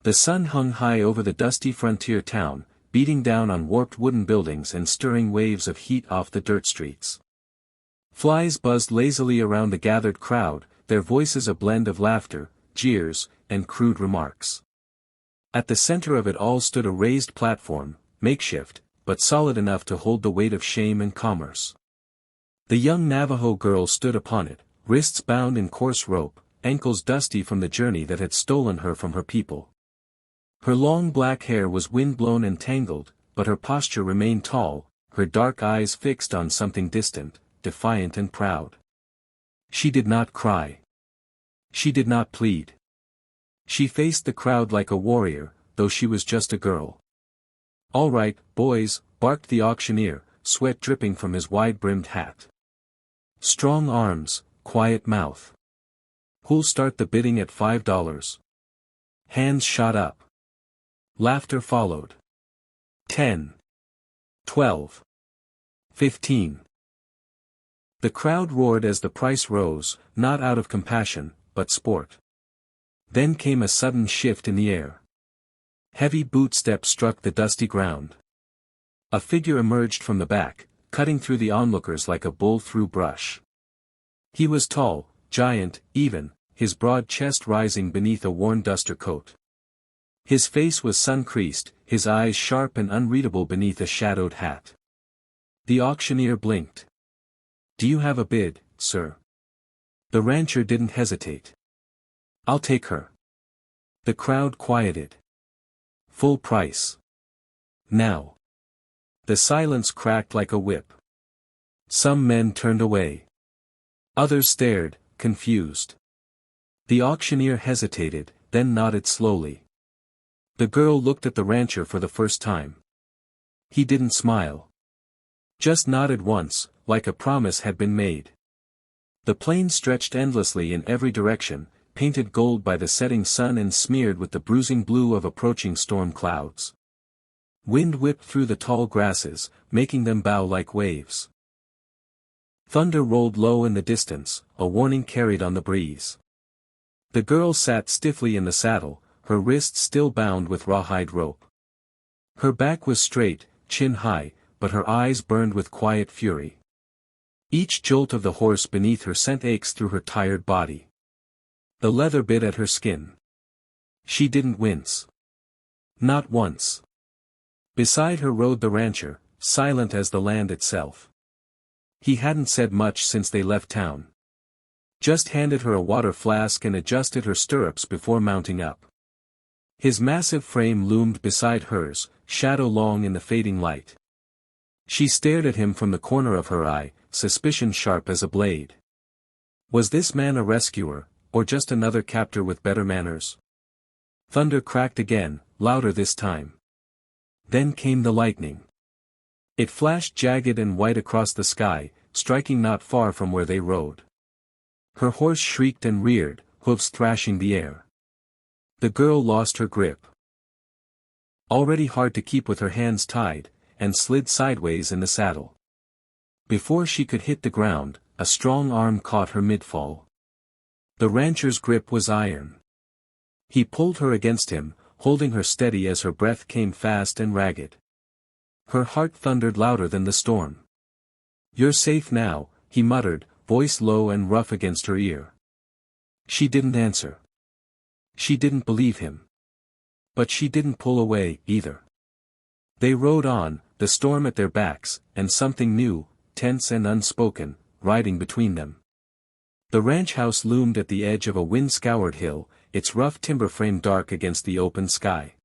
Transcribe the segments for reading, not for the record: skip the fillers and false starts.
The sun hung high over the dusty frontier town, beating down on warped wooden buildings and stirring waves of heat off the dirt streets. Flies buzzed lazily around the gathered crowd, their voices a blend of laughter, jeers, and crude remarks. At the center of it all stood a raised platform, makeshift, but solid enough to hold the weight of shame and commerce. The young Navajo girl stood upon it, wrists bound in coarse rope, ankles dusty from the journey that had stolen her from her people. Her long black hair was wind-blown and tangled, but her posture remained tall, her dark eyes fixed on something distant, defiant and proud. She did not cry. She did not plead. She faced the crowd like a warrior, though she was just a girl. "All right, boys," barked the auctioneer, sweat dripping from his wide-brimmed hat. "Strong arms, quiet mouth. Who'll start the bidding at $5? Hands shot up. Laughter followed. 10. 12. 15. The crowd roared as the price rose, not out of compassion, but sport. Then came a sudden shift in the air. Heavy bootsteps struck the dusty ground. A figure emerged from the back, cutting through the onlookers like a bull through brush. He was tall, giant, even, his broad chest rising beneath a worn duster coat. His face was sun-creased, his eyes sharp and unreadable beneath a shadowed hat. The auctioneer blinked. "Do you have a bid, sir?" The rancher didn't hesitate. "I'll take her." The crowd quieted. "Full price. Now." The silence cracked like a whip. Some men turned away. Others stared, confused. The auctioneer hesitated, then nodded slowly. The girl looked at the rancher for the first time. He didn't smile. Just nodded once, like a promise had been made. The plain stretched endlessly in every direction, painted gold by the setting sun and smeared with the bruising blue of approaching storm clouds. Wind whipped through the tall grasses, making them bow like waves. Thunder rolled low in the distance, a warning carried on the breeze. The girl sat stiffly in the saddle, her wrists still bound with rawhide rope. Her back was straight, chin high, but her eyes burned with quiet fury. Each jolt of the horse beneath her sent aches through her tired body. The leather bit at her skin. She didn't wince. Not once. Beside her rode the rancher, silent as the land itself. He hadn't said much since they left town. Just handed her a water flask and adjusted her stirrups before mounting up. His massive frame loomed beside hers, shadow-long in the fading light. She stared at him from the corner of her eye, suspicion sharp as a blade. Was this man a rescuer, or just another captor with better manners? Thunder cracked again, louder this time. Then came the lightning. It flashed jagged and white across the sky, striking not far from where they rode. Her horse shrieked and reared, hoofs thrashing the air. The girl lost her grip. Already hard to keep with her hands tied, and slid sideways in the saddle. Before she could hit the ground, a strong arm caught her mid-fall. The rancher's grip was iron. He pulled her against him, holding her steady as her breath came fast and ragged. Her heart thundered louder than the storm. "You're safe now," he muttered, voice low and rough against her ear. She didn't answer. She didn't believe him. But she didn't pull away, either. They rode on, the storm at their backs, and something new, tense and unspoken, riding between them. The ranch house loomed at the edge of a wind-scoured hill, its rough timber frame dark against the open sky.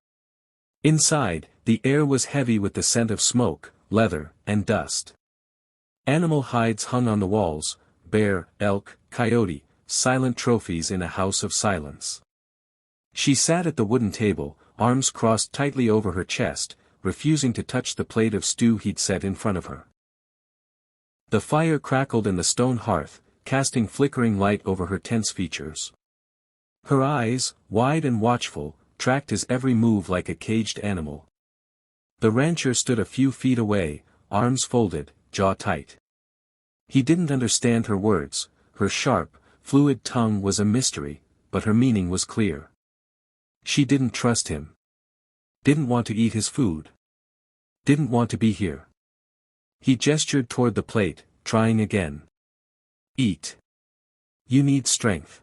Inside, the air was heavy with the scent of smoke, leather, and dust. Animal hides hung on the walls, bear, elk, coyote, silent trophies in a house of silence. She sat at the wooden table, arms crossed tightly over her chest, refusing to touch the plate of stew he'd set in front of her. The fire crackled in the stone hearth, casting flickering light over her tense features. Her eyes, wide and watchful, tracked his every move like a caged animal. The rancher stood a few feet away, arms folded, jaw tight. He didn't understand her words, her sharp, fluid tongue was a mystery, but her meaning was clear. She didn't trust him. Didn't want to eat his food. Didn't want to be here. He gestured toward the plate, trying again. Eat. You need strength.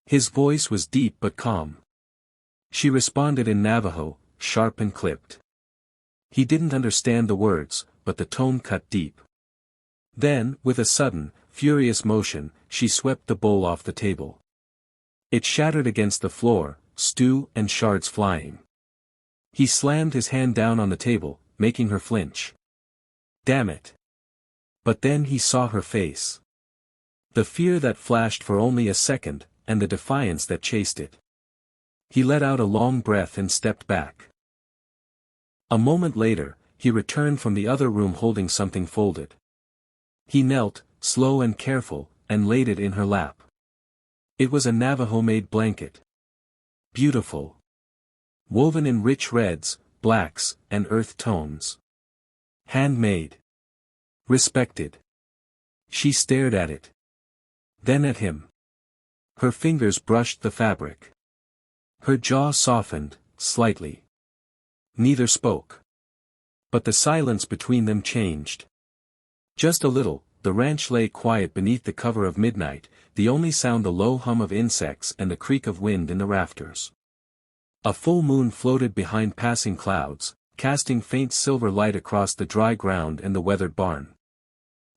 His voice was deep but calm. She responded in Navajo, sharp and clipped. He didn't understand the words, but the tone cut deep. Then, with a sudden, furious motion, she swept the bowl off the table. It shattered against the floor, stew and shards flying. He slammed his hand down on the table, making her flinch. Damn it. But then he saw her face. The fear that flashed for only a second, and the defiance that chased it. He let out a long breath and stepped back. A moment later, he returned from the other room holding something folded. He knelt, slow and careful, and laid it in her lap. It was a Navajo-made blanket. Beautiful. Woven in rich reds, blacks, and earth tones. Handmade. Respected. She stared at it. Then at him. Her fingers brushed the fabric. Her jaw softened, slightly. Neither spoke. But the silence between them changed. Just a little, the ranch lay quiet beneath the cover of midnight, the only sound the low hum of insects and the creak of wind in the rafters. A full moon floated behind passing clouds, casting faint silver light across the dry ground and the weathered barn.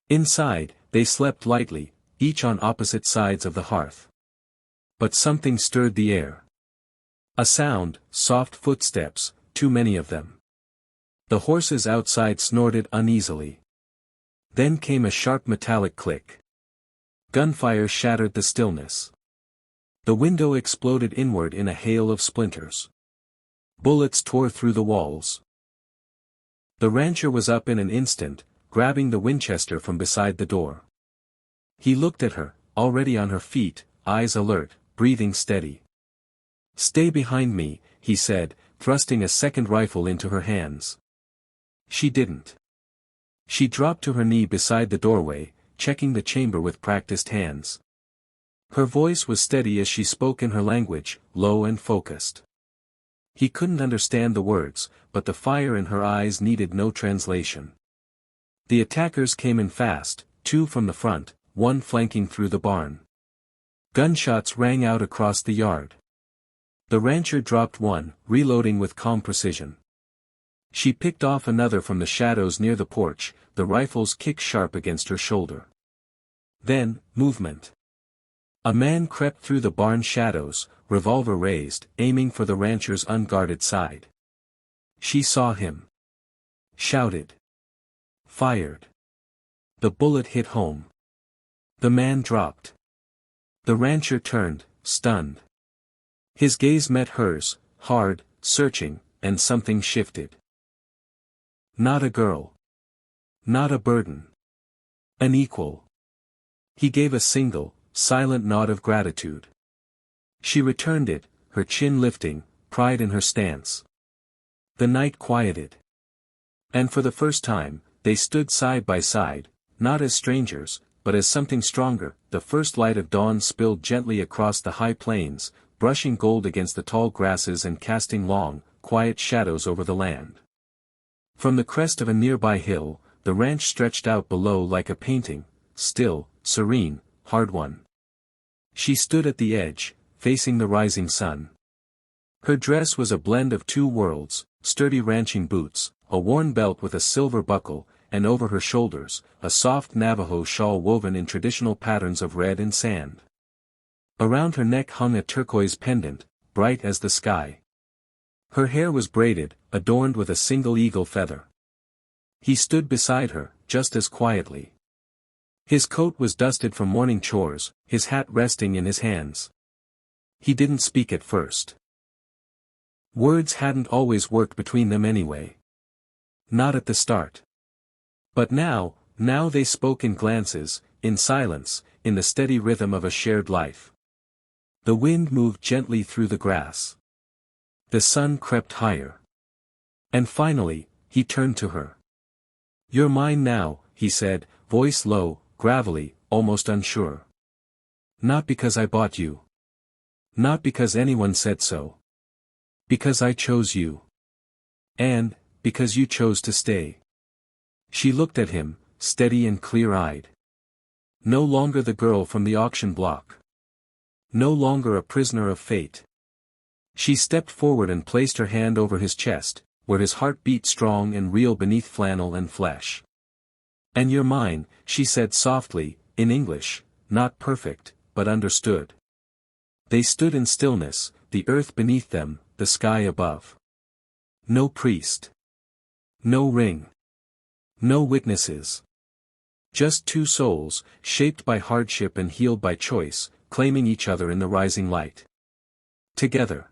Inside, they slept lightly, each on opposite sides of the hearth. But something stirred the air. A sound, soft footsteps, too many of them. The horses outside snorted uneasily. Then came a sharp metallic click. Gunfire shattered the stillness. The window exploded inward in a hail of splinters. Bullets tore through the walls. The rancher was up in an instant, grabbing the Winchester from beside the door. He looked at her, already on her feet, eyes alert, breathing steady. Stay behind me, he said, thrusting a second rifle into her hands. She didn't. She dropped to her knee beside the doorway, checking the chamber with practiced hands. Her voice was steady as she spoke in her language, low and focused. He couldn't understand the words, but the fire in her eyes needed no translation. The attackers came in fast, 2 from the front, 1 flanking through the barn. Gunshots rang out across the yard. The rancher dropped one, reloading with calm precision. She picked off another from the shadows near the porch, the rifle's kick sharp against her shoulder. Then, movement. A man crept through the barn shadows, revolver raised, aiming for the rancher's unguarded side. She saw him. Shouted. Fired. The bullet hit home. The man dropped. The rancher turned, stunned. His gaze met hers, hard, searching, and something shifted. Not a girl. Not a burden. An equal. He gave a single, silent nod of gratitude. She returned it, her chin lifting, pride in her stance. The night quieted. And for the first time, they stood side by side, not as strangers, but as something stronger. The first light of dawn spilled gently across the high plains, brushing gold against the tall grasses and casting long, quiet shadows over the land. From the crest of a nearby hill, the ranch stretched out below like a painting, still, serene, hard-won. She stood at the edge, facing the rising sun. Her dress was a blend of 2 worlds, sturdy ranching boots, a worn belt with a silver buckle, and over her shoulders, a soft Navajo shawl woven in traditional patterns of red and sand. Around her neck hung a turquoise pendant, bright as the sky. Her hair was braided, adorned with a single eagle feather. He stood beside her, just as quietly. His coat was dusted from morning chores, his hat resting in his hands. He didn't speak at first. Words hadn't always worked between them anyway. Not at the start. But now they spoke in glances, in silence, in the steady rhythm of a shared life. The wind moved gently through the grass. The sun crept higher. And finally, he turned to her. You're mine now, he said, voice low, gravelly, almost unsure. Not because I bought you. Not because anyone said so. Because I chose you. And, because you chose to stay. She looked at him, steady and clear-eyed. No longer the girl from the auction block. No longer a prisoner of fate. She stepped forward and placed her hand over his chest, where his heart beat strong and real beneath flannel and flesh. And you're mine, she said softly, in English, not perfect, but understood. They stood in stillness, the earth beneath them, the sky above. No priest. No ring. No witnesses. Just two souls, shaped by hardship and healed by choice, claiming each other in the rising light. Together.